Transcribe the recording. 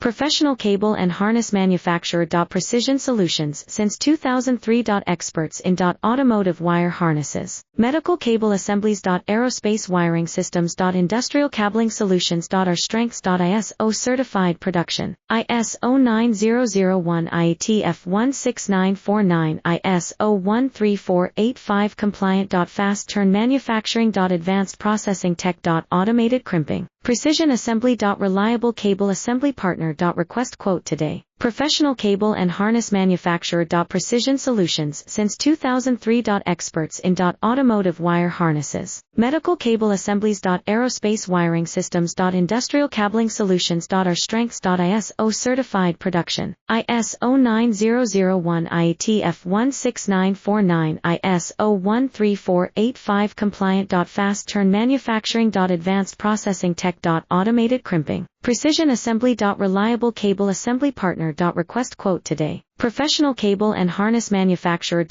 Professional cable and harness manufacturer. Precision Solutions since 2003. Experts in automotive wire harnesses, medical cable assemblies. Aerospace wiring systems. Industrial cabling solutions. Our strengths. ISO certified production, ISO 9001 IATF 16949 ISO 13485 compliant. Fast turn manufacturing. Advanced processing tech. Automated crimping, precision assembly. Reliable cable assembly partner. Request quote today. Professional cable and harness manufacturer. Precision Solutions since 2003. Experts in automotive wire harnesses, medical cable assemblies. Aerospace wiring systems. Industrial cabling solutions. Our strengths. ISO certified production, ISO 9001 IATF 16949 ISO 13485 compliant. Fast turn manufacturing. Advanced processing tech. Automated crimping, precision assembly. Reliable cable assembly partner. Request quote today. Professional cable and harness manufacturer.